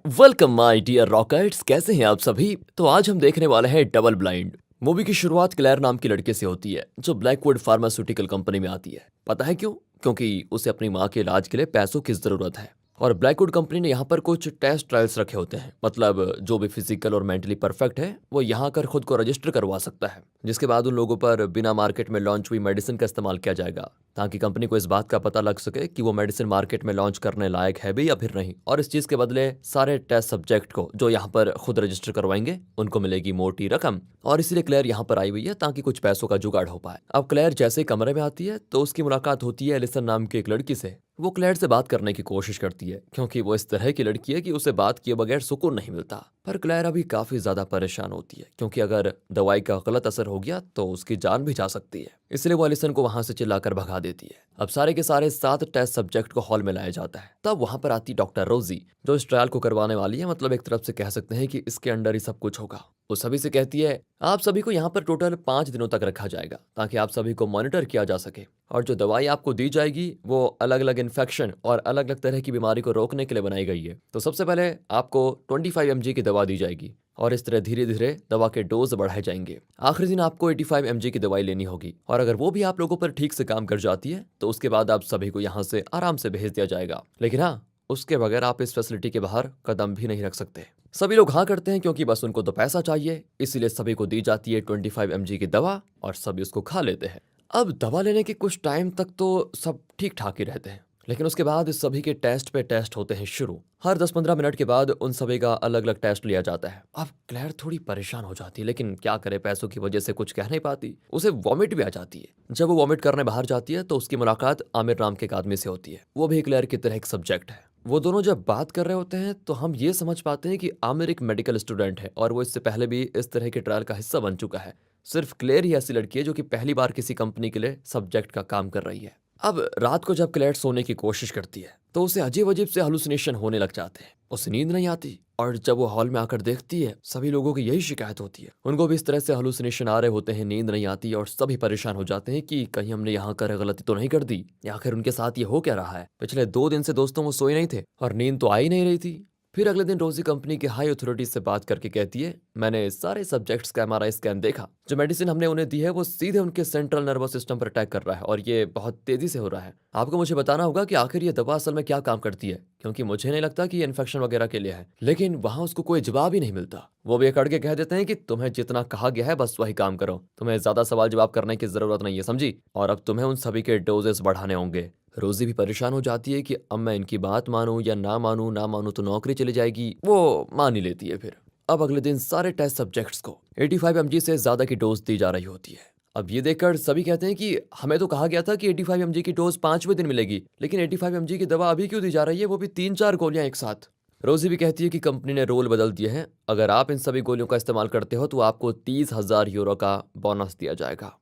Welcome my dear rockets, कैसे हैं आप सभी। तो आज हम देखने वाले हैं डबल ब्लाइंड। मूवी की शुरुआत क्लेयर नाम की लड़के से होती है जो ब्लैकवुड फार्मास्यूटिकल कंपनी में आती है। पता है क्यों? क्योंकि उसे अपनी माँ के इलाज के लिए पैसों की जरूरत है और ब्लैकवुड कंपनी ने यहाँ पर कुछ टेस्ट ट्रायल्स रखे होते हैं। मतलब जो भी फिजिकल और मेंटली परफेक्ट है वो यहाँ आकर खुद को रजिस्टर करवा सकता है, जिसके बाद उन लोगों पर बिना मार्केट में लॉन्च हुई मेडिसिन का इस्तेमाल किया जाएगा ताकि कंपनी को इस बात का पता लग सके कि वो मेडिसिन मार्केट में लॉन्च करने लायक है भी या फिर नहीं। और इस चीज के बदले सारे टेस्ट सब्जेक्ट को जो यहाँ पर खुद रजिस्टर करवाएंगे उनको मिलेगी मोटी रकम। और इसीलिए क्लेयर यहाँ पर आई हुई है ताकि कुछ पैसों का जुगाड़ हो पाए। अब क्लेयर जैसे ही कमरे में आती है तो उसकी मुलाकात होती है एलिसन नाम की एक लड़की से। वो क्लेयर से बात करने की कोशिश करती है क्योंकि वो इस तरह की लड़की है कि उसे बात किए बगैर सुकून नहीं मिलता। पर क्लेयर अभी काफी ज्यादा परेशान होती है क्योंकि अगर दवाई का गलत असर हो गया तो उसकी जान भी जा सकती है। इसलिए वो एलिसन को वहां से चिल्लाकर भगा देती है। अब सारे के सारे 7 टेस्ट सब्जेक्ट को हॉल में लाया जाता है। तब वहां पर आती डॉक्टर रोजी जो इस ट्रायल को करवाने वाली है। मतलब एक तरफ से कह सकते हैं कि इसके अंडर ही सब कुछ होगा। वो सभी से कहती है आप सभी को यहाँ पर टोटल 5 दिनों तक रखा जाएगा ताकि आप सभी को मॉनिटर किया जा सके। और जो दवाई आपको दी जाएगी वो अलग अलग इन्फेक्शन और अलग अलग तरह की बीमारी को रोकने के लिए बनाई गई है। तो सबसे पहले आपको 25 mg की दवा दी जाएगी और इस तरह धीरे धीरे दवा के डोज बढ़ाए जाएंगे। आखिरी दिन आपको 85 mg की दवाई लेनी होगी और अगर वो भी आप लोगों पर ठीक से काम कर जाती है तो उसके बाद आप सभी को यहाँ से आराम से भेज दिया जाएगा। लेकिन हाँ, उसके बगैर आप इस फैसिलिटी के बाहर कदम भी नहीं रख सकते। सभी लोग हाँ करते हैं क्योंकि बस उनको तो पैसा चाहिए। इसीलिए सभी को दी जाती है 25 mg की दवा और सभी उसको खा लेते हैं। अब दवा लेने के कुछ टाइम तक तो सब ठीक ठाक ही रहते हैं, लेकिन उसके बाद इस सभी के टेस्ट पे टेस्ट होते हैं शुरू। हर 10-15 मिनट के बाद उन सभी का अलग अलग टेस्ट लिया जाता है। अब क्लेयर थोड़ी परेशान हो जाती है, लेकिन क्या करे, पैसों की वजह से कुछ कह नहीं पाती। उसे वॉमिट भी आ जाती है। जब वो वॉमिट करने बाहर जाती है तो उसकी मुलाकात आमिर नाम के एक आदमी से होती है। वो भी क्लेयर की तरह एक सब्जेक्ट है। वो दोनों जब बात कर रहे होते हैं तो हम ये समझ पाते हैं कि आमिर एक मेडिकल स्टूडेंट है और वो इससे पहले भी इस तरह के ट्रायल का हिस्सा बन चुका है। सिर्फ क्लेयर ही ऐसी लड़की है जो कि पहली बार किसी कंपनी के लिए सब्जेक्ट का काम कर रही है। अब रात को जब क्लेयर सोने की कोशिश करती है तो उसे अजीब अजीब से हालुसिनेशन होने लग जाते हैं। उसे नींद नहीं आती और जब वो हॉल में आकर देखती है सभी लोगों की यही शिकायत होती है। उनको भी इस तरह से हालुसिनेशन आ रहे होते हैं, नींद नहीं आती और सभी परेशान हो जाते हैं कि कहीं हमने यहाँ कर गलती तो नहीं कर दी या आखिर उनके साथ ये हो क्या रहा है। पिछले 2 दिन से दोस्तों वो सोए नहीं थे और नींद तो आ ही नहीं रही थी। फिर अगले दिन रोजी कंपनी के हाई अथॉरिटी से बात करके कहती है मैंने सारे सब्जेक्ट्स का MRI स्कैन देखा। जो मेडिसिन हमने उन्हें दी है वो सीधे उनके सेंट्रल नर्वस सिस्टम पर अटैक कर रहा है और ये बहुत तेजी से हो रहा है। आपको मुझे बताना होगा कि आखिर ये दवा असल में क्या काम करती है, क्योंकि मुझे नहीं लगता कि ये इन्फेक्शन वगैरह के लिए है। लेकिन वहां उसको कोई जवाब ही नहीं मिलता। वो भी अकड़ के कह देते हैं कि तुम्हें जितना कहा गया है बस वही काम करो, तुम्हें ज्यादा सवाल जवाब करने की जरूरत नहीं है, समझी। और अब तुम्हें उन सभी के डोजेस बढ़ाने होंगे। रोजी भी परेशान हो जाती है कि अब मैं इनकी बात मानूं या ना मानूं, ना मानूं तो नौकरी चली जाएगी। वो मान ही लेती है। फिर अब अगले दिन सारे टेस्ट सब्जेक्ट्स को 85 mg से ज्यादा की डोज दी जा रही होती है। अब ये देखकर सभी कहते हैं कि हमें तो कहा गया था कि 85 mg की डोज 5वें दिन मिलेगी, लेकिन 85 mg की दवा अभी क्यों दी जा रही है, वो भी 3-4 गोलियां एक साथ। रोजी भी कहती है कि कंपनी ने रोल बदल दिए हैं, अगर आप इन सभी गोलियों का इस्तेमाल करते हो तो आपको 30,000 यूरो का बोनस दिया जाएगा।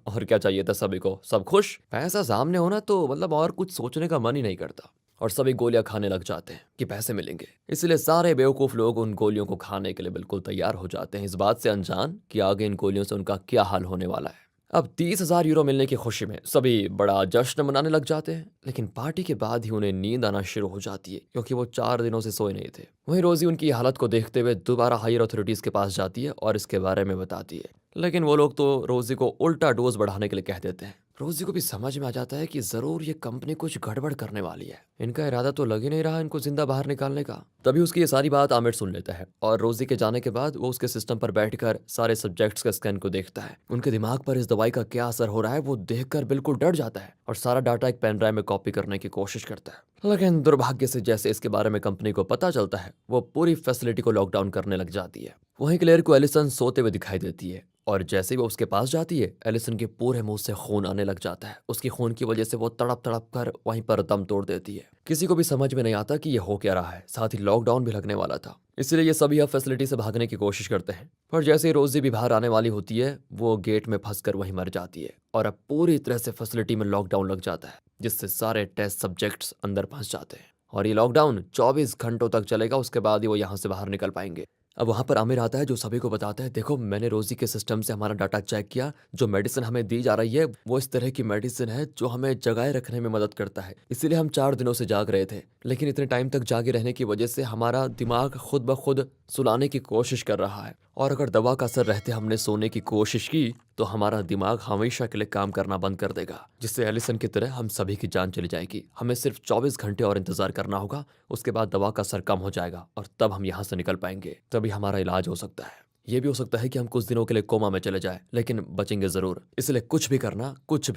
और क्या चाहिए था सभी को, सब खुश। पैसा सामने होना तो मतलब और कुछ सोचने का मन ही नहीं करता और सभी गोलियां खाने लग जाते हैं कि पैसे मिलेंगे। इसलिए सारे बेवकूफ लोग उन गोलियों को खाने के लिए बिल्कुल तैयार हो जाते हैं, इस बात से अनजान कि आगे इन गोलियों से उनका क्या हाल होने वाला है। अब 30,000 यूरो मिलने की खुशी में सभी बड़ा जश्न मनाने लग जाते हैं, लेकिन पार्टी के बाद ही उन्हें नींद आना शुरू हो जाती है क्योंकि वो 4 दिनों से सोए नहीं थे। वहीं रोजी उनकी हालत को देखते हुए दोबारा हायर अथॉरिटीज के पास जाती है और इसके बारे में बताती है, लेकिन वो लोग तो रोजी को उल्टा डोज बढ़ाने के लिए कह देते हैं। रोजी को भी समझ में आ जाता है कि जरूर ये कंपनी कुछ गड़बड़ करने वाली है, इनका इरादा तो लग ही नहीं रहा इनको जिंदा बाहर निकालने का। तभी उसकी ये सारी बात आमिर सुन लेता है और रोजी के जाने के बाद वो उसके सिस्टम पर बैठकर सारे सब्जेक्ट्स का स्कैन को देखता है। उनके दिमाग पर इस दवाई का क्या असर हो रहा है वो देखकर बिल्कुल डर जाता है और सारा डाटा एक पेन ड्राइव में कॉपी करने की कोशिश करता है। लेकिन दुर्भाग्य से जैसे इसके बारे में कंपनी को पता चलता है वो पूरी फैसिलिटी को लॉकडाउन करने लग जाती है। वहीं क्लेयर को एलिसन सोते हुए दिखाई देती है और जैसे ही वो उसके पास जाती है एलिसन के पूरे मुंह से खून आने लग जाता है। उसकी खून की वजह से वो तड़प तड़प कर वहीं पर दम तोड़ देती है। किसी को भी समझ में नहीं आता कि ये हो क्या रहा है, साथ ही लॉकडाउन भी लगने वाला था, इसलिए ये सभी अब फैसिलिटी से भागने की कोशिश करते हैं। पर जैसे ही रोजी भी बाहर आने वाली होती है वो गेट में फंसकर वहीं मर जाती है और अब पूरी तरह से फैसिलिटी में लॉकडाउन लग जाता है, जिससे सारे टेस्ट सब्जेक्ट्स अंदर फंस जाते हैं और ये लॉकडाउन 24 घंटों तक चलेगा। उसके बाद ही वो यहाँ से बाहर निकल पाएंगे। अब वहाँ पर आमिर आता है जो सभी को बताता है, देखो मैंने रोज़ी के सिस्टम से हमारा डाटा चेक किया, जो मेडिसिन हमें दी जा रही है वो इस तरह की मेडिसिन है जो हमें जगाए रखने में मदद करता है, इसीलिए हम 4 दिनों से जाग रहे थे। लेकिन इतने टाइम तक जागे रहने की वजह से हमारा दिमाग खुद ब खुद सुलाने की कोशिश कर रहा है, और अगर दवा का असर रहते हमने सोने की कोशिश की तो हमारा दिमाग हमेशा के लिए काम करना बंद कर देगा, जिससे एलिसन की तरह हम सभी की जान चली जाएगी। हमें सिर्फ 24 घंटे और इंतजार करना होगा, उसके बाद दवा का असर कम हो जाएगा और तब हम यहाँ से निकल पाएंगे, तभी हमारा इलाज हो सकता है। ये भी हो सकता है कि हम कुछ दिनों के लिए कोमा में चले जाए, लेकिन बचेंगे जरूर। इसलिए कुछ भी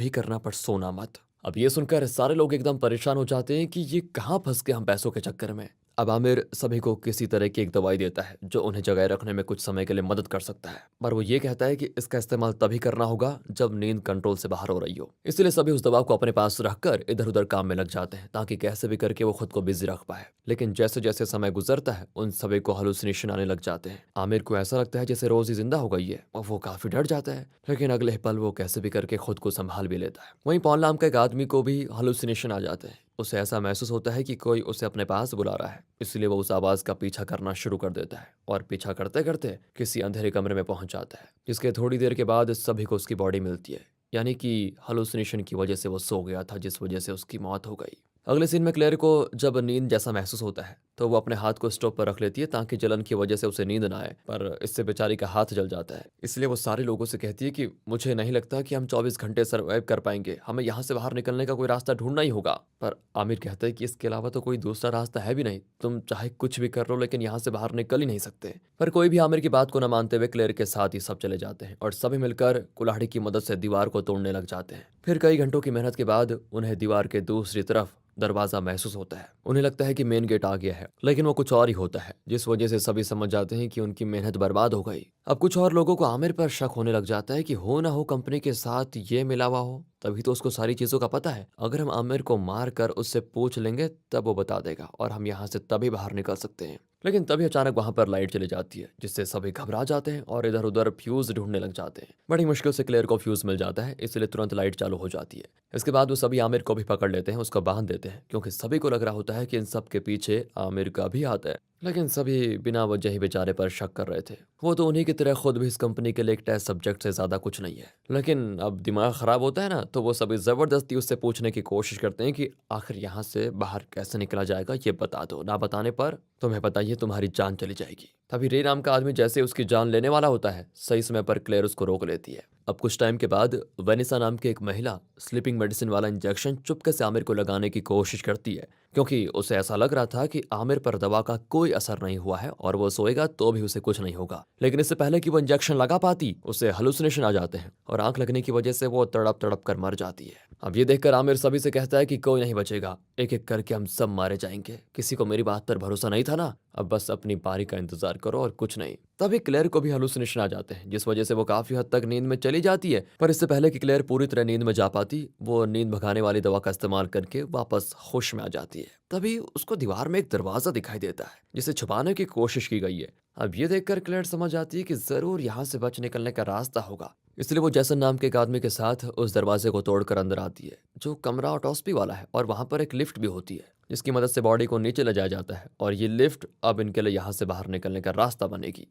करना पर सोना मत। अब ये सुनकर सारे लोग एकदम परेशान हो जाते हैं कि ये कहाँ फंस गए हम पैसों के चक्कर में। अब आमिर सभी को किसी तरह की एक दवाई देता है जो उन्हें जगाए रखने में कुछ समय के लिए मदद कर सकता है, पर वो ये कहता है कि इसका इस्तेमाल तभी करना होगा जब नींद कंट्रोल से बाहर हो रही हो। इसलिए सभी उस दवा को अपने पास रखकर इधर उधर काम में लग जाते हैं ताकि कैसे भी करके वो खुद को बिजी रख पाए। लेकिन जैसे जैसे समय गुजरता है उन सभी को हेलुसिनेशन आने लग जाते हैं। आमिर को ऐसा लगता है जैसे रोज ही जिंदा हो गई है और वो काफी डर जाता है, लेकिन अगले पल वो कैसे भी करके खुद को संभाल भी लेता है। वहीं पॉल नाम का एक आदमी को भी हेलुसिनेशन आ जाते हैं। उसे ऐसा महसूस होता है कि कोई उसे अपने पास बुला रहा है, इसलिए वो उस आवाज का पीछा करना शुरू कर देता है और पीछा करते करते किसी अंधेरे कमरे में पहुंच जाता है, जिसके थोड़ी देर के बाद सभी को उसकी बॉडी मिलती है, यानी कि हेलुसिनेशन की वजह से वो सो गया था, जिस वजह से उसकी मौत हो गई। अगले सीन में क्लेयर को जब नींद जैसा महसूस होता है तो वो अपने हाथ को स्टोव पर रख लेती है ताकि जलन की वजह से उसे नींद ना आए, पर इससे बेचारी का हाथ जल जाता है। इसलिए वो सारे लोगों से कहती है कि मुझे नहीं लगता कि हम 24 घंटे सर्वाइव कर पाएंगे, हमें यहाँ से बाहर निकलने का कोई रास्ता ढूंढना ही होगा। पर आमिर कहता है कि इसके अलावा तो कोई दूसरा रास्ता है भी नहीं, तुम चाहे कुछ भी कर लो लेकिन यहाँ से बाहर निकल ही नहीं सकते। पर कोई भी आमिर की बात को न मानते हुए क्लेयर के साथ ही सब चले जाते हैं और सभी मिलकर कुल्हाड़ी की मदद से दीवार को तोड़ने लग जाते हैं। फिर कई घंटों की मेहनत के बाद उन्हें दीवार के दूसरी तरफ दरवाजा महसूस होता है। उन्हें लगता है कि मेन गेट आ गया है, लेकिन वो कुछ और ही होता है, जिस वजह से सभी समझ जाते हैं कि उनकी मेहनत बर्बाद हो गई। अब कुछ और लोगों को आमिर पर शक होने लग जाता है कि हो ना हो कंपनी के साथ ये मिला हुआ हो, तभी तो उसको सारी चीजों का पता है। अगर हम आमिर को मार कर उससे पूछ लेंगे तब वो बता देगा और हम यहाँ से तभी बाहर निकल सकते हैं। लेकिन तभी अचानक वहां पर लाइट चली जाती है, जिससे सभी घबरा जाते हैं और इधर उधर फ्यूज ढूंढने लग जाते हैं। बड़ी मुश्किल से क्लेयर को फ्यूज मिल जाता है, इसलिए तुरंत लाइट चालू हो जाती है। इसके बाद वो सभी आमिर को भी पकड़ लेते हैं, उसको बांध देते हैं, क्योंकि सभी को लग रहा होता है कि इन सब के पीछे आमिर का भी हाथ है। लेकिन सभी बिना वजह ही बेचारे पर शक कर रहे थे। वो तो उन्हीं की तरह खुद भी इस कंपनी के लिए एक टेस्ट सब्जेक्ट से ज्यादा कुछ नहीं है। लेकिन अब दिमाग खराब होता है ना, तो वो सभी जबरदस्ती उससे पूछने की कोशिश करते हैं कि आखिर यहाँ से बाहर कैसे निकला जाएगा, ये बता दो, ना बताने पर तुम्हें बताइए तुम्हारी जान चली जाएगी। तभी रे नाम का आदमी जैसे उसकी जान लेने वाला होता है, सही समय पर क्लेयर उसको रोक लेती है। अब कुछ टाइम के बाद वेनिसा नाम की एक महिला स्लीपिंग मेडिसिन वाला इंजेक्शन चुपके से आमिर को लगाने की कोशिश करती है, क्योंकि उसे ऐसा लग रहा था कि आमिर पर दवा का कोई असर नहीं हुआ है और वो सोएगा तो भी उसे कुछ नहीं होगा। लेकिन इससे पहले कि वो इंजेक्शन लगा पाती, उसे हेलुसिनेशन आ जाते हैं और आंख लगने की वजह से वो तड़प तड़प कर मर जाती है। अब ये देखकर आमिर सभी से कहता है कि कोई नहीं बचेगा, एक एक करके हम सब मारे जाएंगे। किसी को मेरी बात पर भरोसा नहीं था ना, अब बस अपनी बारी का इंतजार करो और कुछ नहीं। तभी क्लेयर को भी हेलुसिनेशन आ जाते हैं, जिस वजह से वो काफी हद तक नींद में चली जाती है। पर इससे पहले कि क्लेयर पूरी तरह नींद में जा पाती, वो नींद भगाने वाली दवा का इस्तेमाल करके वापस होश में आ जाती है। तभी उसको दीवार में एक दरवाजा दिखाई देता है जिसे छुपाने की कोशिश की गई है। अब ये देखकर क्लेयर समझ जाती है कि जरूर यहाँ से बच निकलने का रास्ता होगा, इसलिए वो जैसन नाम के एक आदमी के साथ उस दरवाजे को तोड़कर अंदर आती है, जो कमरा ऑटोस्पी वाला है, और वहां पर एक लिफ्ट भी होती है जिसकी मदद से बॉडी को नीचे ले जाया जाता है, और ये लिफ्ट अब इनके लिए यहाँ से बाहर निकलने का रास्ता बनेगी।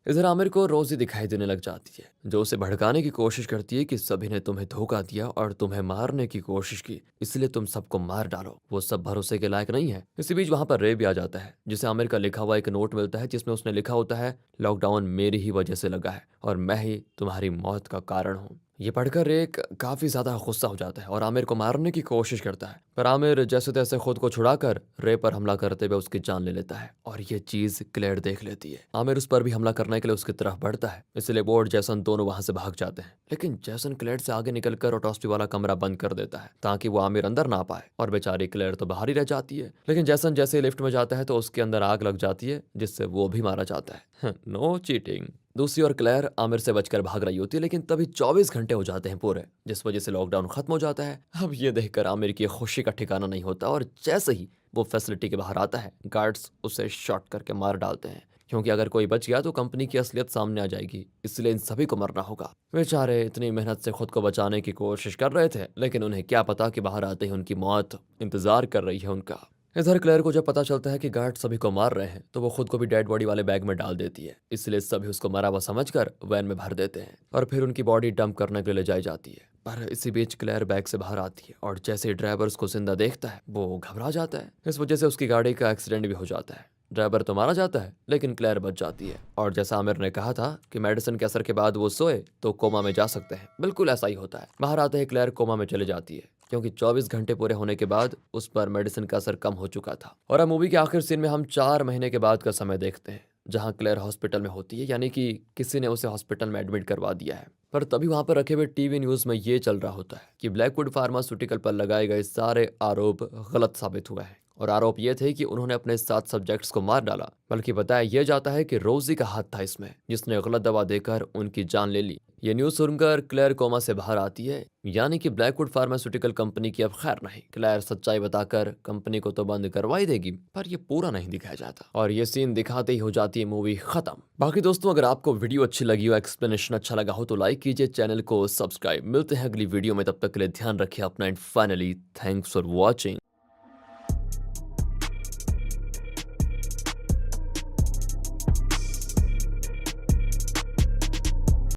इधर आमिर को रोजी दिखाई देने लग जाती है, जो उसे भड़काने की कोशिश करती है कि सभी ने तुम्हें धोखा दिया और तुम्हें मारने की कोशिश की, इसलिए तुम सबको मार डालो, वो सब भरोसे के लायक नहीं है। इसी बीच वहां पर रे भी आ जाता है, जिसे आमिर का लिखा हुआ एक नोट मिलता है, जिसमें उसने लिखा होता है लॉकडाउन मेरी ही वजह से लगा है और मैं ही तुम्हारी मौत का कारण हूँ। ये पढ़कर रे काफी ज्यादा गुस्सा हो जाता है और आमिर को मारने की कोशिश करता है, पर आमिर जैसे तैसे खुद को छुड़ाकर रे पर हमला करते हुए उसकी जान ले लेता है और ये चीज क्लेयर देख लेती है। आमिर उस पर भी हमला करने के लिए उसकी तरफ बढ़ता है, इसलिए वो और जैसन दोनों वहां से भाग जाते हैं। लेकिन जैसन क्लेयर से आगे निकलकर ऑटोस्पी वाला कमरा बंद कर देता है ताकि वो आमिर अंदर ना पाए, और बेचारी क्लेयर तो बाहर ही रह जाती है। लेकिन जैसन जैसे लिफ्ट में जाता है तो उसके अंदर आग लग जाती है, जिससे वो भी मारा जाता है। No cheating. दूसरी ओर क्लेयर आमिर से बचकर भाग रही होती है, लेकिन तभी 24 घंटे हो जाते हैं पूरे, जिस वजह से लॉकडाउन खत्म हो जाता है। अब ये देखकर आमिर की खुशी का ठिकाना नहीं होता, और जैसे ही वो फैसिलिटी के बाहर आता है, गार्ड्स उसे शॉट करके मार डालते हैं, क्योंकि अगर कोई बच गया तो कंपनी की असलियत सामने आ जाएगी, इसलिए इन सभी को मरना होगा। बेचारे इतनी मेहनत से खुद को बचाने की कोशिश कर रहे थे, लेकिन उन्हें क्या पता कि बाहर आते ही उनकी मौत इंतजार कर रही है उनका। इधर क्लेयर को जब पता चलता है कि गार्ड सभी को मार रहे हैं तो वो खुद को भी डेड बॉडी वाले बैग में डाल देती है, इसलिए सभी उसको मरा हुआ समझकर वैन में भर देते हैं और फिर उनकी बॉडी डंप करने के लिए ले जाई जाती है। पर इसी बीच क्लेयर बैग से बाहर आती है और जैसे ही ड्राइवर उसको जिंदा देखता है वो घबरा जाता है। इस वजह से उसकी गाड़ी का एक्सीडेंट भी हो जाता है। ड्राइवर तो मारा जाता है लेकिन क्लेयर बच जाती है। और जैसा आमिर ने कहा था कि मेडिसिन के असर के बाद वो सोए तो कोमा में जा सकते हैं, बिल्कुल ऐसा ही होता है। बाहर आते ही क्लेयर कोमा में चले जाती है क्योंकि 24 घंटे पूरे होने के बाद उस पर मेडिसिन का असर कम हो चुका था। और अब मूवी के आखिर सीन में हम 4 महीने के बाद का समय देखते हैं जहां क्लेयर हॉस्पिटल में होती है, यानी कि किसी ने उसे हॉस्पिटल में एडमिट करवा दिया है। पर तभी वहां पर रखे हुए टीवी न्यूज में ये चल रहा होता है कि ब्लैकवुड फार्मास्यूटिकल पर लगाए गए सारे आरोप गलत साबित हुए हैं। और आरोप ये थे कि उन्होंने अपने 7 सब्जेक्ट्स को मार डाला, बल्कि बताया यह जाता है कि रोजी का हाथ था इसमें, जिसने गलत दवा देकर उनकी जान ले ली। ये न्यूज सुनकर क्लेयर कोमा से बाहर आती है, यानी कि ब्लैकवुड फार्मास्यूटिकल कंपनी की अब खैर नहीं। क्लेयर सच्चाई बताकर कंपनी को तो बंद करवा ही देगी, पर ये पूरा नहीं दिखाया जाता और ये सीन दिखाते ही हो जाती है मूवी खत्म। बाकी दोस्तों, अगर आपको वीडियो अच्छी लगी हो, एक्सप्लेनेशन अच्छा लगा हो तो लाइक कीजिए, चैनल को सब्सक्राइब। मिलते हैं अगली वीडियो में, तब तक के लिए ध्यान रखिए अपना and finally thanks for watching.